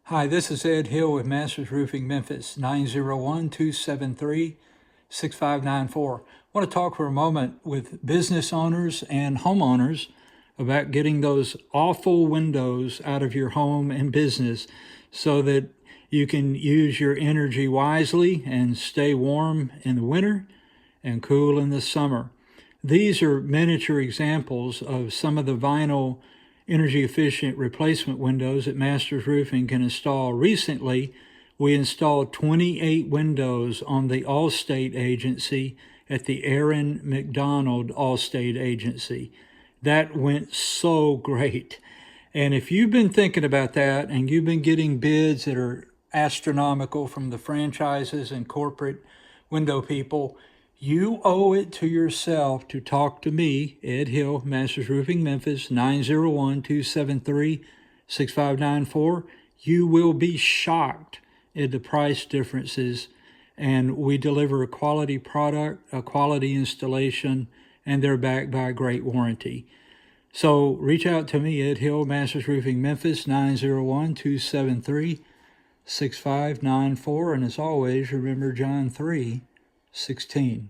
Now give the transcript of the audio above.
Hi, this is Ed Hill with Masters Roofing Memphis, 901-273-6594. I want to talk for a moment with business owners and homeowners about getting those awful windows out of your home and business so that you can use your energy wisely and stay warm in the winter and cool in the summer. These are miniature examples of some of the vinyl energy efficient replacement windows that Masters Roofing can install. Recently, we installed 28 windows on the Allstate agency at the Aaron McDonald Allstate agency. That went so great. And if you've been thinking about that and you've been getting bids that are astronomical from the franchises and corporate window people, you owe it to yourself to talk to me, Ed Hill, Masters Roofing Memphis, 901-273-6594. You will be shocked at the price differences, and we deliver a quality product, a quality installation, and they're backed by a great warranty. So reach out to me, Ed Hill, Masters Roofing Memphis, 901-273-6594. And as always, remember John 3:16.